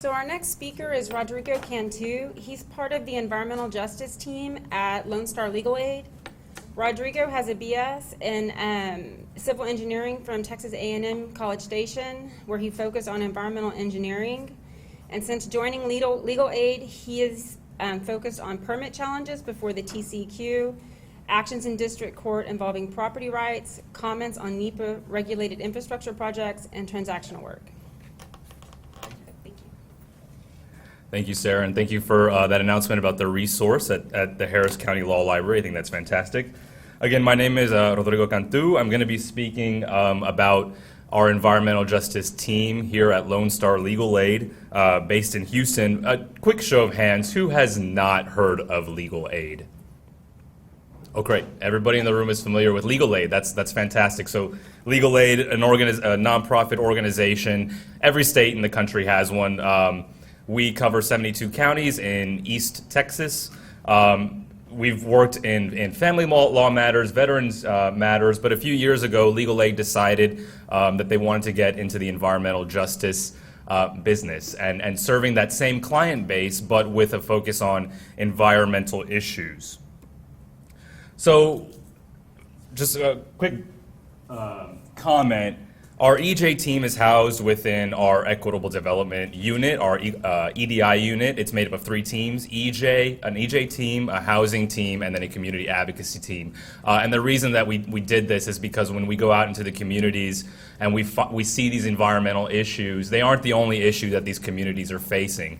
So our next speaker is Rodrigo Cantú. He's part of the environmental justice team at Lone Star Legal Aid. Rodrigo has a BS in civil engineering from Texas A&M College Station, where he focused on environmental engineering. And since joining legal aid, he is focused on permit challenges before the TCEQ, actions in district court involving property rights, comments on NEPA regulated infrastructure projects, and transactional work. Thank you, Sarah, and thank you for that announcement about the resource at the Harris County Law Library. I think that's fantastic. Again, my name is Rodrigo Cantú. I'm going to be speaking about our environmental justice team here at Lone Star Legal Aid, based in Houston. A quick show of hands, who has not heard of legal aid? Oh, great. Everybody in the room is familiar with legal aid. That's fantastic. So legal aid, a nonprofit organization. Every state in the country has one. We cover 72 counties in East Texas. We've worked in family law matters, veterans matters, but a few years ago, Legal Aid decided that they wanted to get into the environmental justice business and serving that same client base, but with a focus on environmental issues. So just a quick comment. Our EJ team is housed within our Equitable Development Unit, our EDI unit. It's made up of 3 teams, an EJ team, a housing team, and then a community advocacy team. And the reason that we did this is because when we go out into the communities and we see these environmental issues, they aren't the only issue that these communities are facing.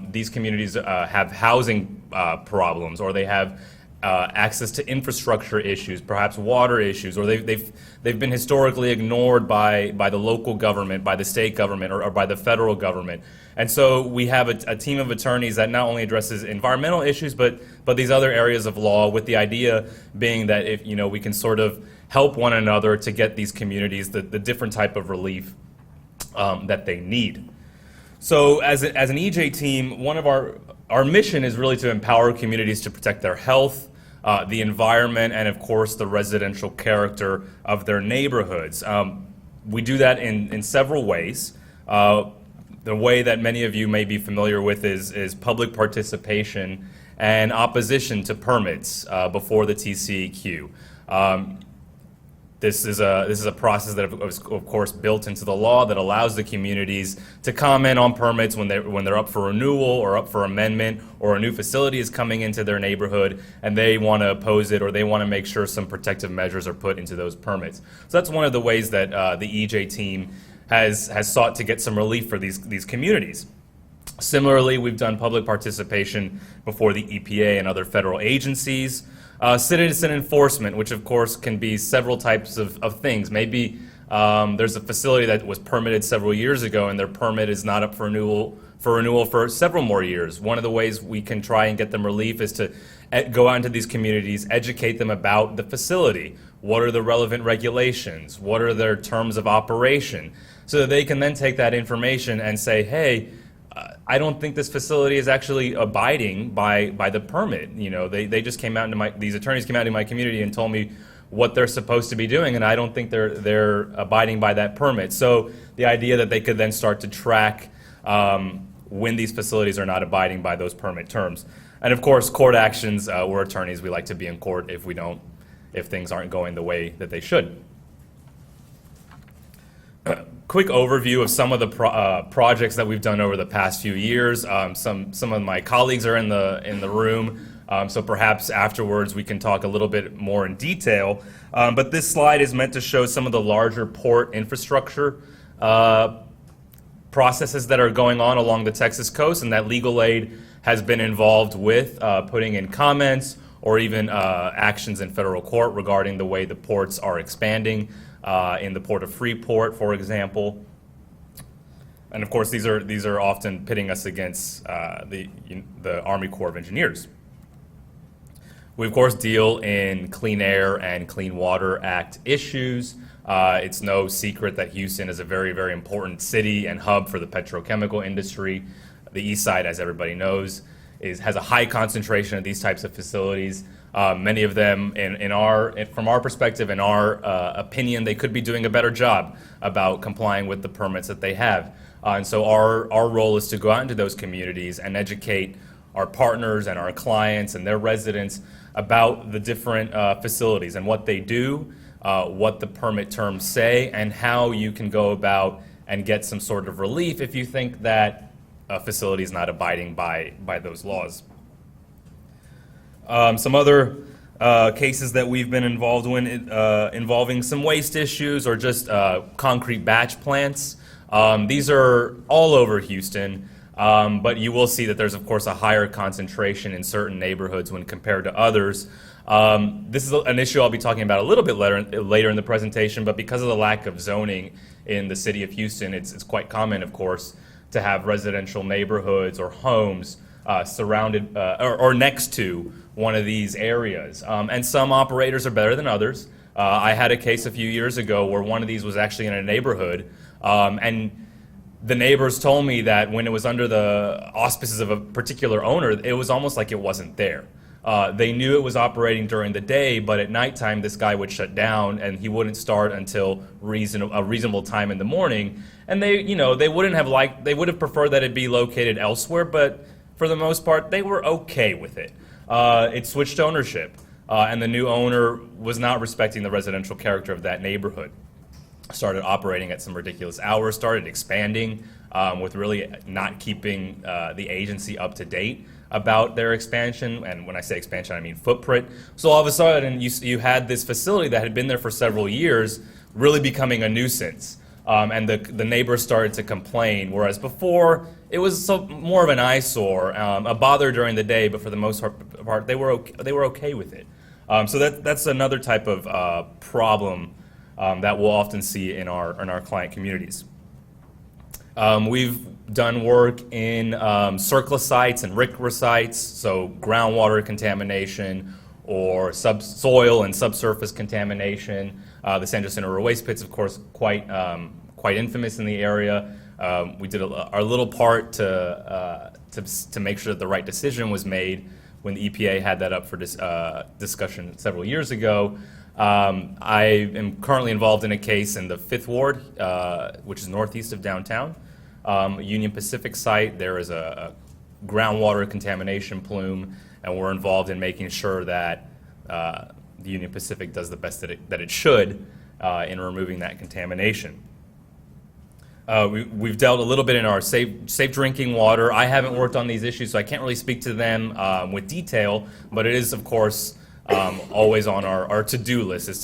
These communities have housing problems, or they have access to infrastructure issues, perhaps water issues, or they've been historically ignored by the local government, by the state government, or by the federal government. And so we have a team of attorneys that not only addresses environmental issues, but these other areas of law, with the idea being that if we can sort of help one another to get these communities the different type of relief that they need. So as an EJ team, one of our mission is really to empower communities to protect their health, the environment, and of course the residential character of their neighborhoods. We do that in several ways. The way that many of you may be familiar with is public participation and opposition to permits before the TCEQ. This is a process that was, of course, built into the law that allows the communities to comment on permits when they're up for renewal or up for amendment, or a new facility is coming into their neighborhood and they want to oppose it, or they want to make sure some protective measures are put into those permits. So that's one of the ways that the EJ team has sought to get some relief for these communities. Similarly, we've done public participation before the EPA and other federal agencies. Citizen enforcement, which of course can be several types of things. Maybe there's a facility that was permitted several years ago and their permit is not up for renewal for several more years. One of the ways we can try and get them relief is to go out into these communities, educate them about the facility. What are the relevant regulations? What are their terms of operation? So that they can then take that information and say, hey, I don't think this facility is actually abiding by the permit. They just came out into these attorneys came out into my community and told me what they're supposed to be doing, and I don't think they're abiding by that permit. So the idea that they could then start to track when these facilities are not abiding by those permit terms. And of course, court actions. We're attorneys. We like to be in court if things aren't going the way that they should. Quick overview of some of the projects that we've done over the past few years. Some of my colleagues are in the room, so perhaps afterwards we can talk a little bit more in detail. But this slide is meant to show some of the larger port infrastructure processes that are going on along the Texas coast, and that Legal Aid has been involved with putting in comments or even actions in federal court regarding the way the ports are expanding. In the Port of Freeport, for example. And of course, these are often pitting us against the Army Corps of Engineers. We, of course, deal in Clean Air and Clean Water Act issues. It's no secret that Houston is a very, very important city and hub for the petrochemical industry. The East Side, as everybody knows, has a high concentration of these types of facilities. Many of them, from our perspective, in our opinion, they could be doing a better job about complying with the permits that they have. And so our role is to go out into those communities and educate our partners and our clients and their residents about the different facilities and what they do, what the permit terms say, and how you can go about and get some sort of relief if you think that a facility is not abiding by those laws. Some other cases that we've been involved in involving some waste issues or just concrete batch plants. These are all over Houston, but you will see that there's, of course, a higher concentration in certain neighborhoods when compared to others. This is an issue I'll be talking about a little bit later in the presentation, but because of the lack of zoning in the city of Houston, it's quite common, of course, to have residential neighborhoods or homes surrounded or next to one of these areas. And some operators are better than others. I had a case a few years ago where one of these was actually in a neighborhood, and the neighbors told me that when it was under the auspices of a particular owner, it was almost like it wasn't there. They knew it was operating during the day, but at nighttime this guy would shut down and he wouldn't start until a reasonable time in the morning. And they would have preferred that it be located elsewhere, but for the most part, they were okay with it. It switched ownership, and the new owner was not respecting the residential character of that neighborhood. Started operating at some ridiculous hours, started expanding with really not keeping the agency up to date about their expansion. And when I say expansion, I mean footprint. So all of a sudden, you had this facility that had been there for several years really becoming a nuisance. And the neighbors started to complain, whereas before it was more of an eyesore, a bother during the day, but for the most part they were okay with it. So that's another type of problem that we'll often see in our client communities. We've done work in CERCLA sites and RCRA sites, so groundwater contamination or subsoil and subsurface contamination. The San Jacinto River waste pits, of course, quite infamous in the area. We did our little part to make sure that the right decision was made when the EPA had that up for discussion several years ago. I am currently involved in a case in the 5th Ward, which is northeast of downtown. Union Pacific site, there is a groundwater contamination plume, and we're involved in making sure that the Union Pacific does the best that it should in removing that contamination. We've dealt a little bit in our safe drinking water. I haven't worked on these issues, so I can't really speak to them with detail, but it is, of course, always on our to-do list, is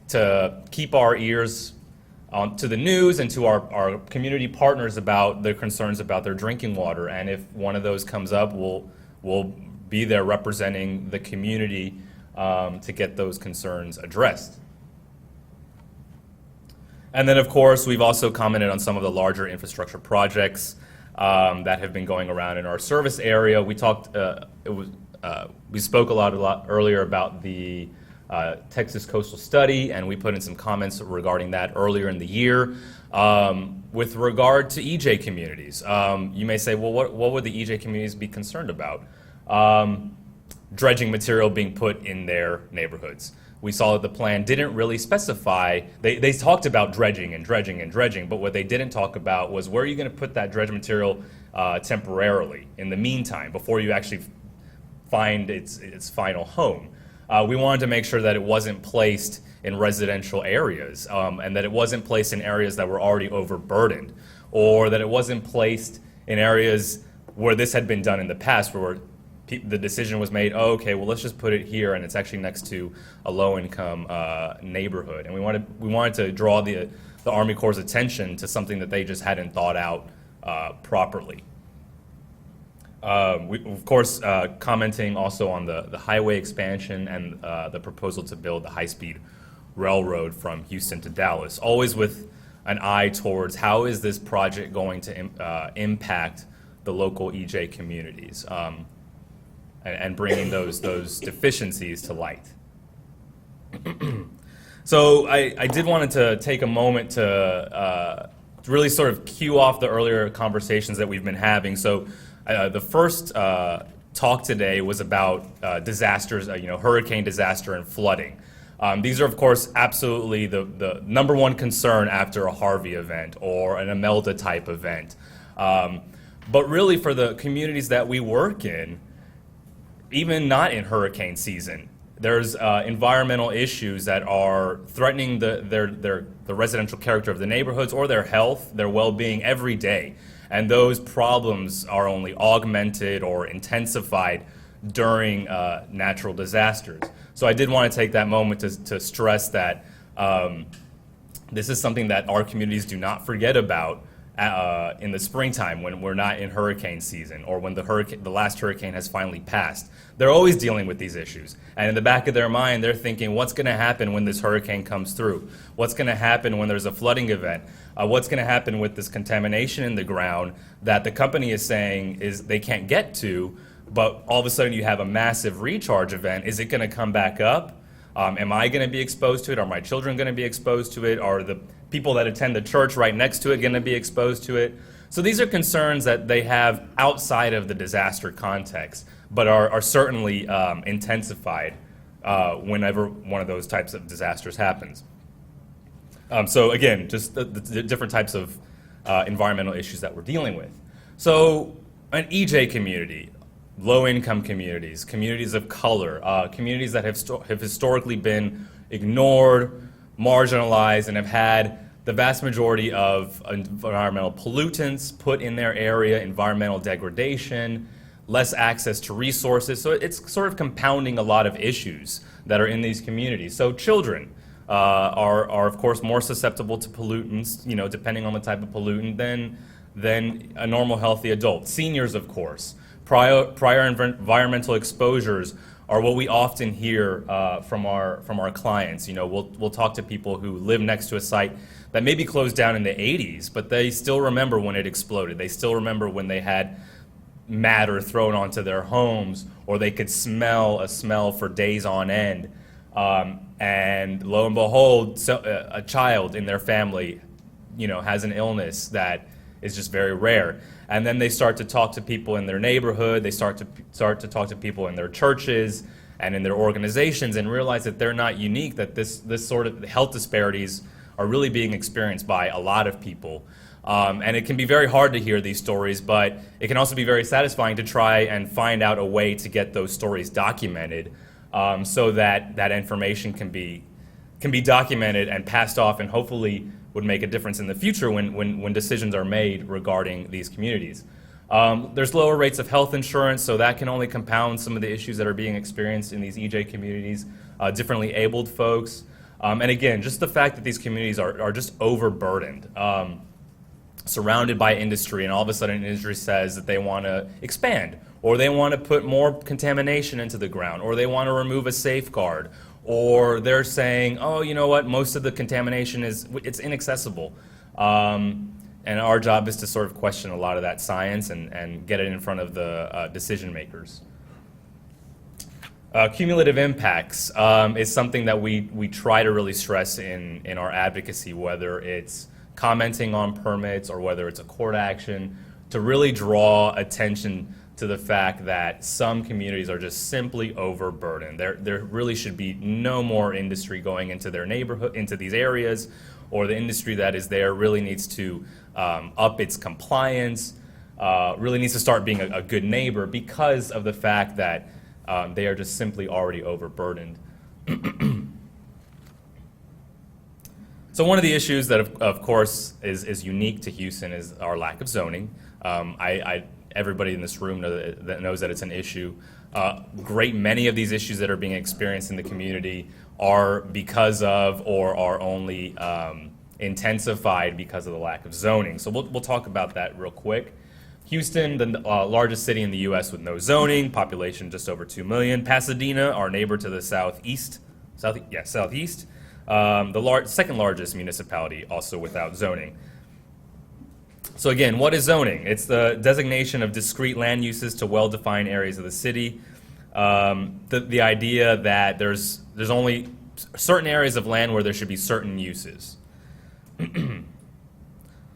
to keep our ears to the news and to our community partners about their concerns about their drinking water. And if one of those comes up, we'll be there representing the community to get those concerns addressed. And then, of course, we've also commented on some of the larger infrastructure projects that have been going around in our service area. We talked. We spoke a lot earlier about the Texas Coastal Study, and we put in some comments regarding that earlier in the year. With regard to EJ communities, you may say, well, what would the EJ communities be concerned about? Dredging material being put in their neighborhoods. We saw that the plan didn't really specify, they talked about dredging, but what they didn't talk about was where are you going to put that dredge material temporarily in the meantime before you actually find its final home. We wanted to make sure that it wasn't placed in residential areas and that it wasn't placed in areas that were already overburdened, or that it wasn't placed in areas where this had been done in the past, where the decision was made, oh, okay, well, let's just put it here, and it's actually next to a low-income neighborhood. And we wanted to draw the Army Corps' attention to something that they just hadn't thought out properly. We, of course, commenting also on the highway expansion and the proposal to build the high-speed railroad from Houston to Dallas, always with an eye towards how is this project going to impact the local EJ communities. And bringing those deficiencies to light. So I did want to take a moment to really sort of cue off the earlier conversations that we've been having. So the first talk today was about disasters, hurricane disaster and flooding. These are, of course, absolutely the number one concern after a Harvey event or an Imelda type event. But really, for the communities that we work in, even not in hurricane season, there's environmental issues that are threatening the residential character of the neighborhoods or their health, their well-being every day. And those problems are only augmented or intensified during natural disasters. So I did want to take that moment to stress that this is something that our communities do not forget about in the springtime when we're not in hurricane season or when the last hurricane has finally passed. They're always dealing with these issues. And in the back of their mind, they're thinking, what's going to happen when this hurricane comes through? What's going to happen when there's a flooding event? What's going to happen with this contamination in the ground that the company is saying is they can't get to, but all of a sudden you have a massive recharge event. Is it going to come back up? Am I going to be exposed to it? Are my children going to be exposed to it? Are the people that attend the church right next to it going to be exposed to it? So these are concerns that they have outside of the disaster context, but are certainly intensified whenever one of those types of disasters happens. So again, just the different types of environmental issues that we're dealing with. So an EJ community, low-income communities, communities of color, communities that have historically been ignored, marginalized, and have had the vast majority of environmental pollutants put in their area, environmental degradation, less access to resources. So it's sort of compounding a lot of issues that are in these communities. So children are of course more susceptible to pollutants, depending on the type of pollutant than a normal healthy adult. Seniors, of course. Prior environmental exposures are what we often hear from our clients. We'll talk to people who live next to a site that may be closed down in the 80s, but they still remember when it exploded. They still remember when they had matter thrown onto their homes, or they could smell a smell for days on end. And lo and behold, a child in their family, has an illness that is just very rare. And then they start to talk to people in their neighborhood, they start to talk to people in their churches and in their organizations and realize that they're not unique, that this sort of health disparities are really being experienced by a lot of people. And it can be very hard to hear these stories, but it can also be very satisfying to try and find out a way to get those stories documented so that information can be documented and passed off and hopefully would make a difference in the future when decisions are made regarding these communities. There's lower rates of health insurance, so that can only compound some of the issues that are being experienced in these EJ communities, differently abled folks. And again, just the fact that these communities are just overburdened, surrounded by industry, and all of a sudden industry says that they want to expand, or they want to put more contamination into the ground, or they want to remove a safeguard, or they're saying, oh, you know what, most of the contamination it's inaccessible. And our job is to sort of question a lot of that science and get it in front of the decision makers. Cumulative impacts is something that we try to really stress in our advocacy, whether it's commenting on permits or whether it's a court action, to really draw attention to the fact that some communities are just simply overburdened. There really should be no more industry going into their neighborhood, into these areas, or the industry that is there really needs to up its compliance, really needs to start being a good neighbor because of the fact that they are just simply already overburdened. So one of the issues that, of course, is unique to Houston is our lack of zoning. Everybody in this room knows that it's an issue. Great many of these issues that are being experienced in the community are because of or are only intensified because of the lack of zoning. So we'll talk about that real quick. Houston, the largest city in the U.S. with no zoning, population just over 2 million. Pasadena, our neighbor to the southeast, the second largest municipality, also without zoning. So again, what is zoning? It's the designation of discrete land uses to well-defined areas of the city. The idea that there's only certain areas of land where there should be certain uses.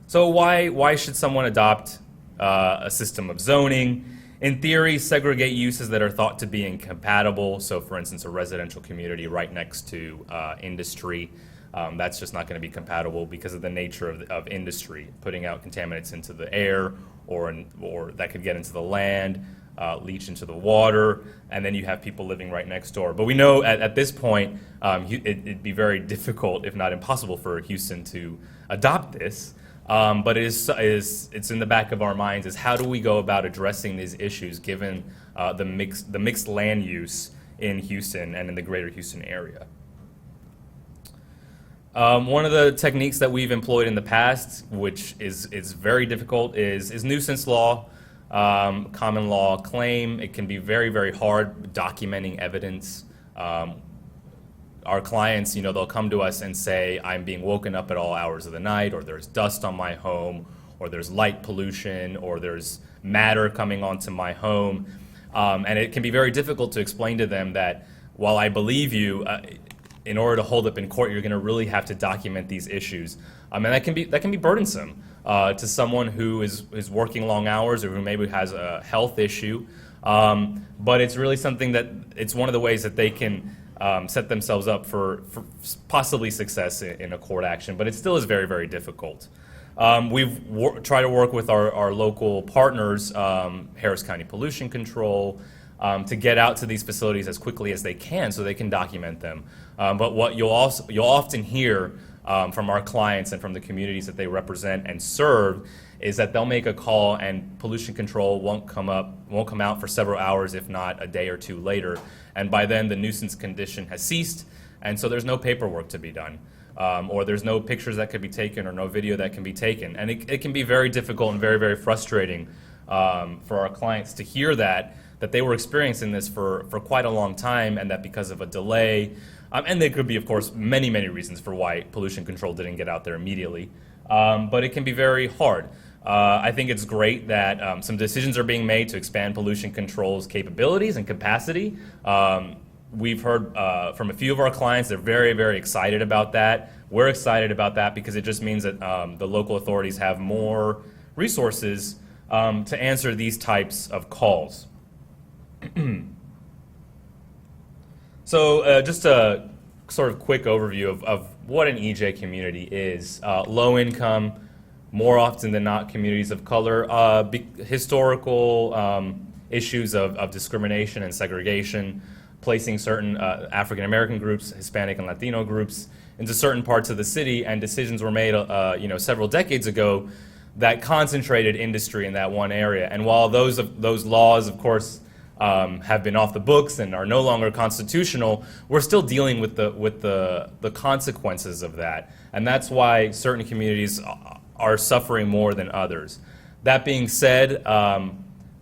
So why should someone adopt a system of zoning? in theory, segregate uses that are thought to be incompatible. So, for instance, a residential community right next to industry, that's just not going to be compatible because of the nature of industry, putting out contaminants into the air, or that could get into the land, leach into the water, and then you have people living right next door. But we know at this point, it'd be very difficult, if not impossible, for Houston to adopt this. But it's in the back of our minds is how do we go about addressing these issues given the mixed land use in Houston and in the greater Houston area. One of the techniques that we've employed in the past, which is very difficult, is nuisance law, common law claim. It can be very, very hard documenting evidence. Our clients, they'll come to us and say, I'm being woken up at all hours of the night, or there's dust on my home, or there's light pollution, or there's matter coming onto my home. And it can be very difficult to explain to them that while I believe you, in order to hold up in court, you're going to really have to document these issues. And that can be burdensome to someone who is working long hours or who maybe has a health issue. But it's really something that it's one of the ways that they can set themselves up for possibly success in a court action, but it still is very, very difficult. We've tried to work with our local partners, Harris County Pollution Control, to get out to these facilities as quickly as they can so they can document them. But what you'll often hear from our clients and from the communities that they represent and serve is that they'll make a call and pollution control won't come out for several hours, if not a day or two later. And by then the nuisance condition has ceased, and so there's no paperwork to be done. Or there's no pictures that could be taken or no video that can be taken. And it can be very difficult and very, very frustrating for our clients to hear that they were experiencing this for quite a long time, and that because of a delay, and there could be, of course, many, many reasons for why pollution control didn't get out there immediately, but it can be very hard. I think it's great that some decisions are being made to expand pollution control's capabilities and capacity. We've heard from a few of our clients, they're very, very excited about that. We're excited about that because it just means that the local authorities have more resources to answer these types of calls. So just a sort of quick overview of what an EJ community is. Low income, more often than not communities of color, historical issues of discrimination and segregation, placing certain African American groups, Hispanic and Latino groups into certain parts of the city, and decisions were made several decades ago that concentrated industry in that one area. And while those laws, of course, have been off the books and are no longer constitutional, we're still dealing with the consequences of that. And that's why certain communities are suffering more than others. That being said,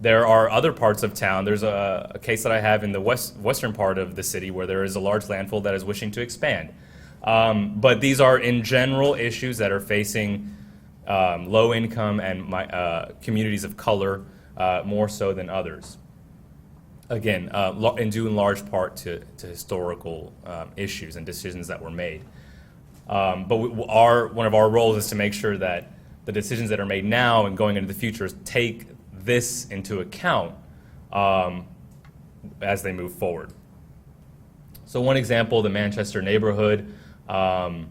there are other parts of town. There's a case that I have in the western part of the city where there is a large landfill that is wishing to expand. But these are, in general, issues that are facing low income and communities of color more so than others. Again, and due in large part to historical issues and decisions that were made. But one of our roles is to make sure that the decisions that are made now and going into the future take this into account as they move forward. So one example, the Manchester neighborhood. I'm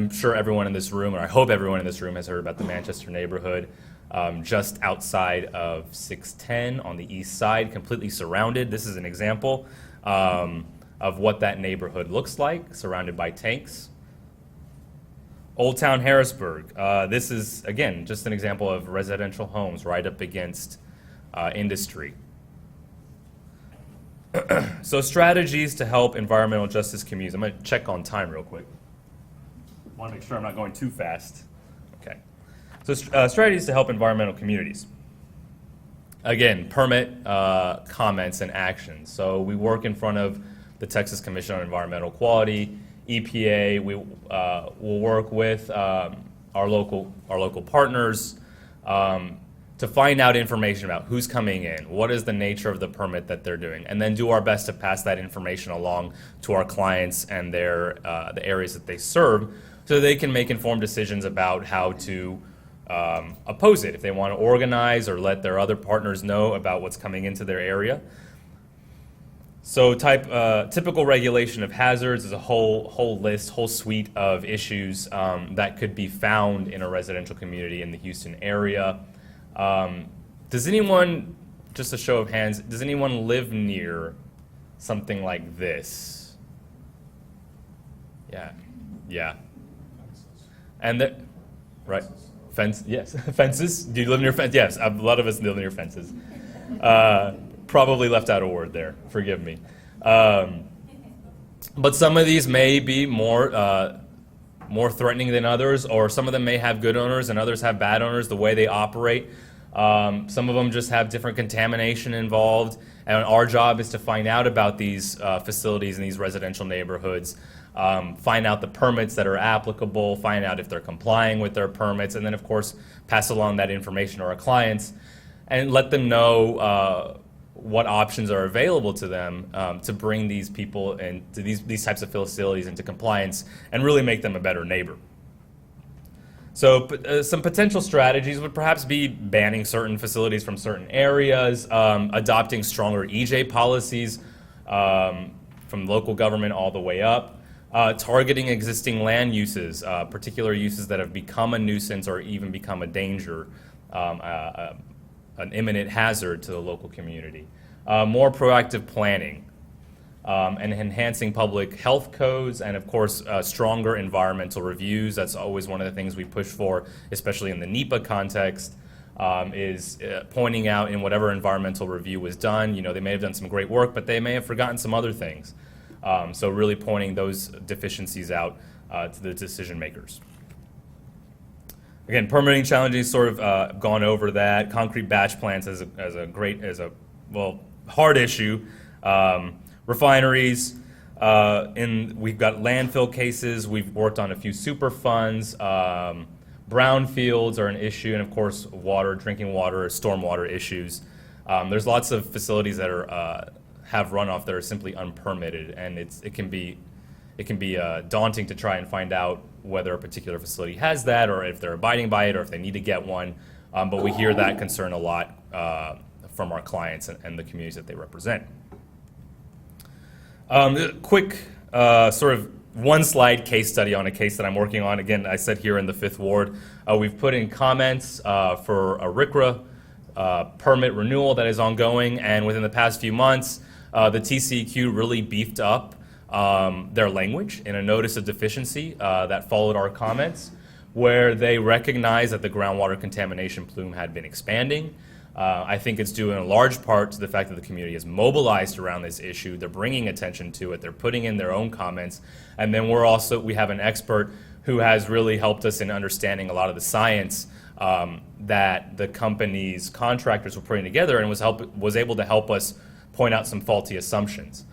sure everyone in this room, or I hope everyone in this room has heard about the Manchester neighborhood. Just outside of 610 on the east side, completely surrounded. This is an example of what that neighborhood looks like, surrounded by tanks. Old Town Harrisburg. This is, again, just an example of residential homes right up against industry. So strategies to help environmental justice communities. I'm going to check on time real quick. Want to make sure I'm not going too fast. Okay. So strategies to help environmental communities. Again, permit comments and actions. So we work in front of the Texas Commission on Environmental Quality, EPA. We will work with our local partners to find out information about who's coming in, what is the nature of the permit that they're doing, and then do our best to pass that information along to our clients and the areas that they serve, so they can make informed decisions about how to oppose it, if they want to organize or let their other partners know about what's coming into their area. So typical regulation of hazards is a whole list, whole suite of issues that could be found in a residential community in the Houston area. Does anyone, just a show of hands, does anyone live near something like this? Yeah. And right, fence, yes, fences. Do you live near fences? Yes, a lot of us live near fences. Probably left out a word there. Forgive me. But some of these may be more threatening than others, or some of them may have good owners and others have bad owners, the way they operate. Some of them just have different contamination involved, and our job is to find out about these facilities in these residential neighborhoods, find out the permits that are applicable, find out if they're complying with their permits, and then of course pass along that information to our clients and let them know what options are available to them to bring these people into these types of facilities into compliance and really make them a better neighbor. So some potential strategies would perhaps be banning certain facilities from certain areas, adopting stronger EJ policies from local government all the way up, targeting existing land uses, particular uses that have become a nuisance or even become a danger, an imminent hazard to the local community. More proactive planning, and enhancing public health codes, and of course stronger environmental reviews. That's always one of the things we push for, especially in the NEPA context, is pointing out in whatever environmental review was done, they may have done some great work, but they may have forgotten some other things. So really pointing those deficiencies out to the decision makers. Again, permitting challenges, sort of gone over that. Concrete batch plants as a hard issue. Refineries, we've got landfill cases. We've worked on a few super funds. Brownfields are an issue, and of course, drinking water, stormwater issues. There's lots of facilities that have runoff that are simply unpermitted, and it can be daunting to try and find out whether a particular facility has that, or if they're abiding by it, or if they need to get one. But we hear that concern a lot from our clients and the communities that they represent. Quick sort of one-slide case study on a case that I'm working on. Again, I said here in the 5th Ward. We've put in comments for a RCRA permit renewal that is ongoing, and within the past few months, the TCEQ really beefed up their language in a notice of deficiency that followed our comments, where they recognized that the groundwater contamination plume had been expanding. I think it's due in a large part to the fact that the community is mobilized around this issue. They're bringing attention to it. They're putting in their own comments. And then we have an expert who has really helped us in understanding a lot of the science that the company's contractors were putting together, and was able to help us point out some faulty assumptions.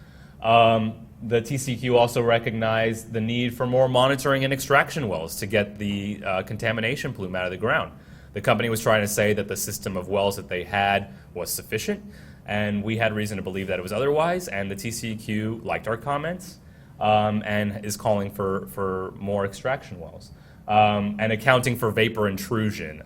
The TCQ also recognized the need for more monitoring and extraction wells to get the contamination plume out of the ground. The company was trying to say that the system of wells that they had was sufficient, and we had reason to believe that it was otherwise, and the TCEQ liked our comments and is calling for more extraction wells. And accounting for vapor intrusion.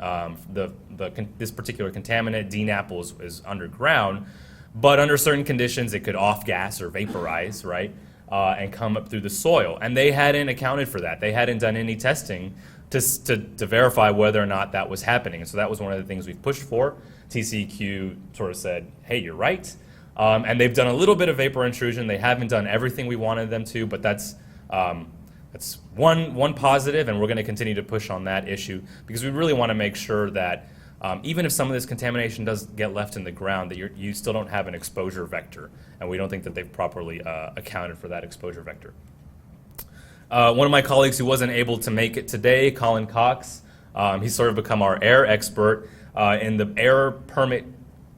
This particular contaminant, DNAP, is underground, but under certain conditions it could off-gas or vaporize, right, and come up through the soil. And they hadn't accounted for that. They hadn't done any testing to verify whether or not that was happening. And so that was one of the things we've pushed for. TCEQ sort of said, hey, you're right. And they've done a little bit of vapor intrusion. They haven't done everything we wanted them to, but that's one positive, and we're going to continue to push on that issue because we really want to make sure that even if some of this contamination does get left in the ground, that you still don't have an exposure vector, and we don't think that they've properly accounted for that exposure vector. One of my colleagues who wasn't able to make it today, Colin Cox, he's sort of become our air expert. In the air permit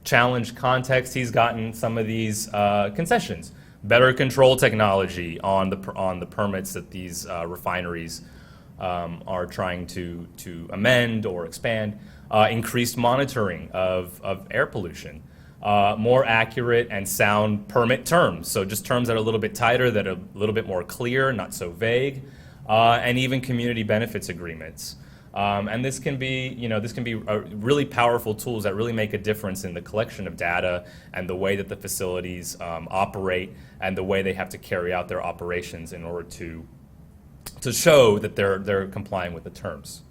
challenge context, he's gotten some of these concessions. Better control technology on the permits that these refineries are trying to amend or expand. Increased monitoring of air pollution. More accurate and sound permit terms. So just terms that are a little bit tighter, that are a little bit more clear, not so vague. And even community benefits agreements. And this can be, really powerful tools that really make a difference in the collection of data and the way that the facilities operate and the way they have to carry out their operations in order to show that they're complying with the terms.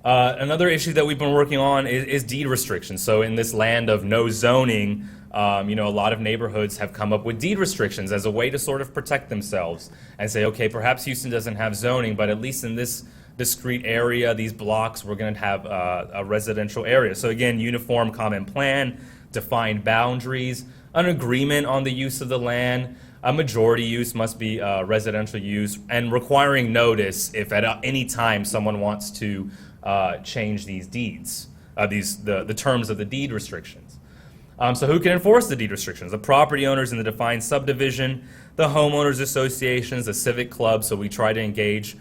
Another issue that we've been working on is deed restrictions. So in this land of no zoning, a lot of neighborhoods have come up with deed restrictions as a way to sort of protect themselves and say, okay, perhaps Houston doesn't have zoning, but at least in this discrete area, these blocks, we're going to have a residential area. So again, uniform common plan, defined boundaries, an agreement on the use of the land, a majority use must be residential use, and requiring notice if at any time someone wants to change these deeds, the terms of the deed restrictions. So who can enforce the deed restrictions? The property owners in the defined subdivision, the homeowners associations, the civic clubs. So we try to engage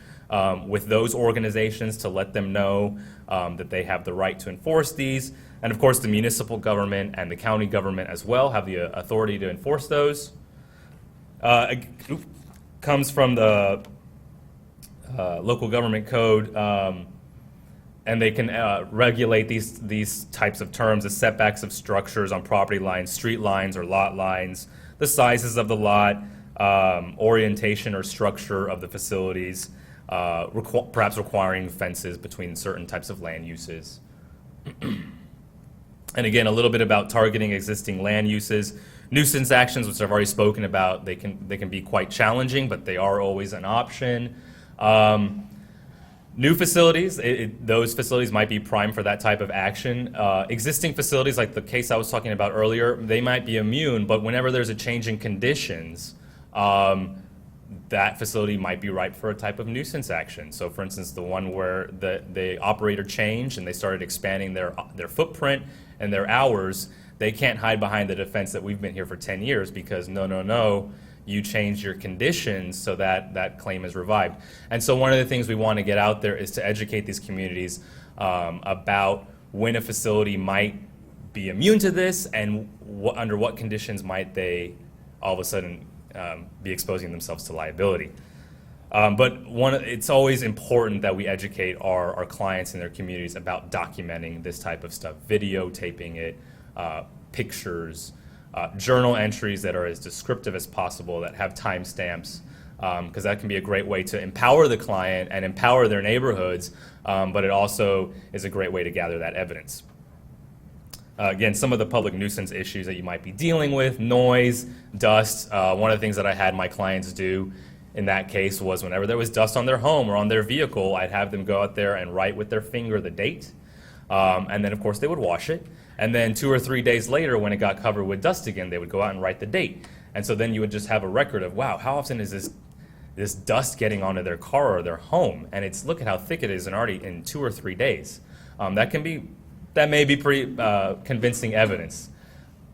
with those organizations to let them know that they have the right to enforce these. And of course, the municipal government and the county government as well have the authority to enforce those. Comes from the local government code, and they can regulate these types of terms, the setbacks of structures on property lines, street lines or lot lines, the sizes of the lot, orientation or structure of the facilities, perhaps requiring fences between certain types of land uses. And again, a little bit about targeting existing land uses. Nuisance actions, which I've already spoken about, they can be quite challenging, but they are always an option. New facilities, those facilities might be primed for that type of action. Existing facilities, like the case I was talking about earlier, they might be immune, but whenever there's a change in conditions, that facility might be ripe for a type of nuisance action. So for instance, the one where the operator changed and they started expanding their footprint and their hours, they can't hide behind the defense that we've been here for 10 years because no, you changed your conditions so that claim is revived. And so one of the things we want to get out there is to educate these communities about when a facility might be immune to this and under what conditions might they all of a sudden be exposing themselves to liability. But it's always important that we educate our clients and their communities about documenting this type of stuff, videotaping it, pictures, journal entries that are as descriptive as possible, that have timestamps, because that can be a great way to empower the client and empower their neighborhoods, but it also is a great way to gather that evidence. Again, some of the public nuisance issues that you might be dealing with, noise, dust. One of the things that I had my clients do in that case was whenever there was dust on their home or on their vehicle, I'd have them go out there and write with their finger the date. And then, of course, they would wash it. And then 2 or 3 days later, when it got covered with dust again, they would go out and write the date. And so then you would just have a record of, wow, how often is this dust getting onto their car or their home? And it's, look at how thick it is and already in 2 or 3 days. That may be pretty convincing evidence,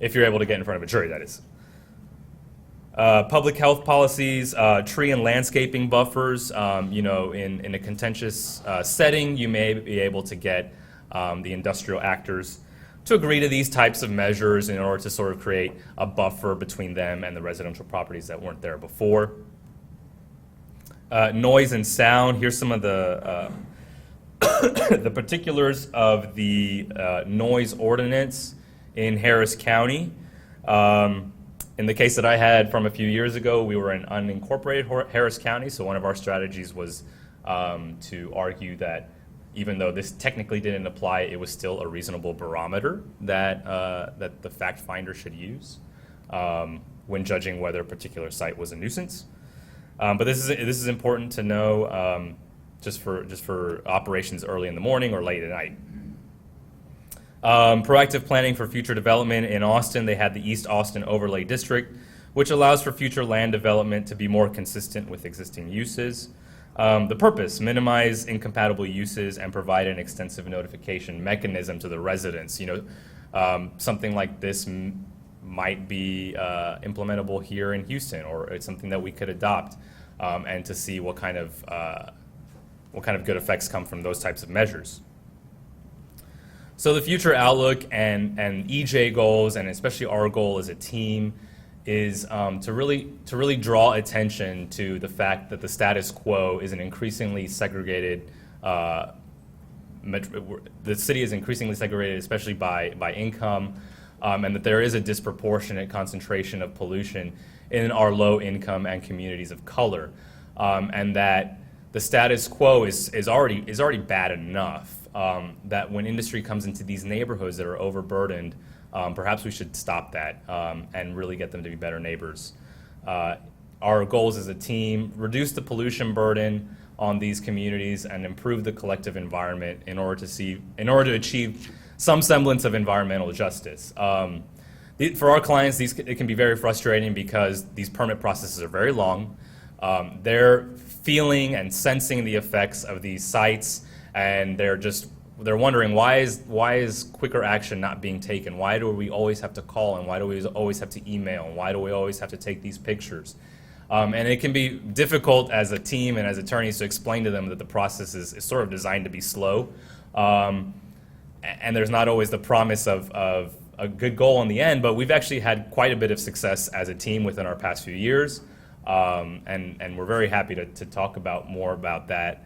if you're able to get in front of a jury, that is. Public health policies, tree and landscaping buffers. In a contentious setting, you may be able to get the industrial actors to agree to these types of measures in order to sort of create a buffer between them and the residential properties that weren't there before. Noise and sound. Here's some of the the particulars of the noise ordinance in Harris County. In the case that I had from a few years ago, we were in unincorporated Harris County, so one of our strategies was to argue that even though this technically didn't apply, it was still a reasonable barometer that the fact finder should use when judging whether a particular site was a nuisance. But this is important to know just for operations early in the morning or late at night. Proactive planning for future development. In Austin, they had the East Austin Overlay District, which allows for future land development to be more consistent with existing uses. The purpose, minimize incompatible uses and provide an extensive notification mechanism to the residents. Something like this might be implementable here in Houston, or it's something that we could adopt, and to see what kind of good effects come from those types of measures. So the future outlook and EJ goals, and especially our goal as a team, is to really draw attention to the fact that the status quo is an increasingly segregated the city is increasingly segregated, especially by income, and that there is a disproportionate concentration of pollution in our low income and communities of color, and that the status quo is already bad enough. That when industry comes into these neighborhoods that are overburdened, perhaps we should stop that and really get them to be better neighbors. Our goals as a team: reduce the pollution burden on these communities and improve the collective environment in order to achieve some semblance of environmental justice. For our clients, it can be very frustrating because these permit processes are very long. They're feeling and sensing the effects of these sites, and they're wondering why is quicker action not being taken? Why do we always have to call, and why do we always have to email, and why do we always have to take these pictures? And it can be difficult as a team and as attorneys to explain to them that the process is sort of designed to be slow, and there's not always the promise of a good goal in the end. But we've actually had quite a bit of success as a team within our past few years, and we're very happy to talk more about that.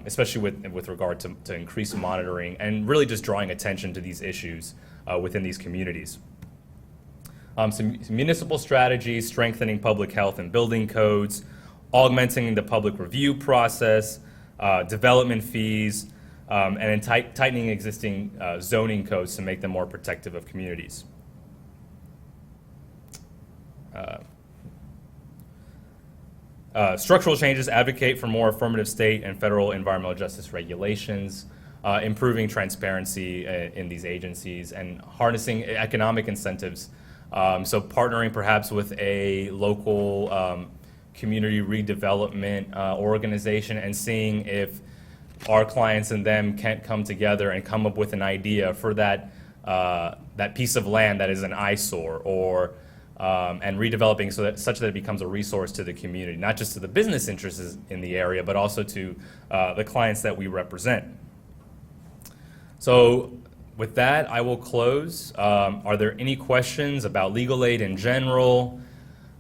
Especially with regard to increased monitoring and really just drawing attention to these issues within these communities. Some municipal strategies: strengthening public health and building codes, augmenting the public review process, development fees, and tightening existing zoning codes to make them more protective of communities. Structural changes: advocate for more affirmative state and federal environmental justice regulations, improving transparency in these agencies, and harnessing economic incentives. So partnering perhaps with a local community redevelopment organization and seeing if our clients and them can't come together and come up with an idea for that piece of land that is an eyesore, or and redeveloping such that it becomes a resource to the community, not just to the business interests in the area, but also to the clients that we represent. So with that, I will close. Are there any questions about legal aid in general,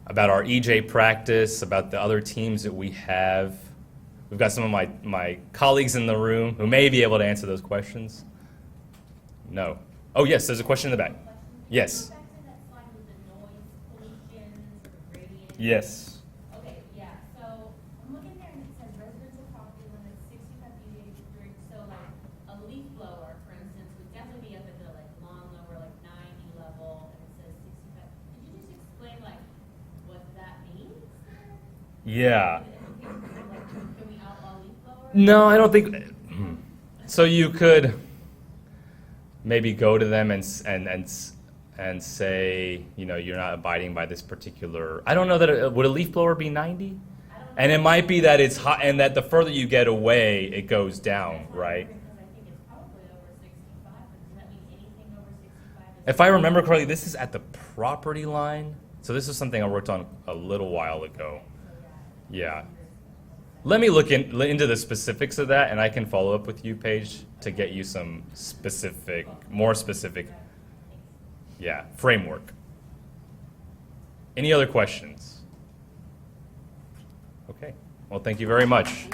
about our EJ practice, about the other teams that we have? We've got some of my colleagues in the room who may be able to answer those questions. No. Oh, yes, there's a question in the back. Yes. Yes. Okay, yeah, so I'm looking there and it says residential property limit 65 dBA district, so like a leaf blower, for instance, would definitely be up at the like lawnmower, like 90 level, and it says 65. Could you just explain like what that means? Yeah. Can we outlaw leaf blowers? No, I don't think. So you could maybe go to them and say, you're not abiding by this particular. I don't know that would a leaf blower be 90? And it might be that it's hot, and that the further you get away, it goes down, right? Because I think it's probably over 65, but does that mean anything over 65? If I remember correctly, this is at the property line. So this is something I worked on a little while ago. Yeah. Let me look into the specifics of that, and I can follow up with you, Paige, to get you some more specific. Yeah, framework. Any other questions? Okay. Well, thank you very much.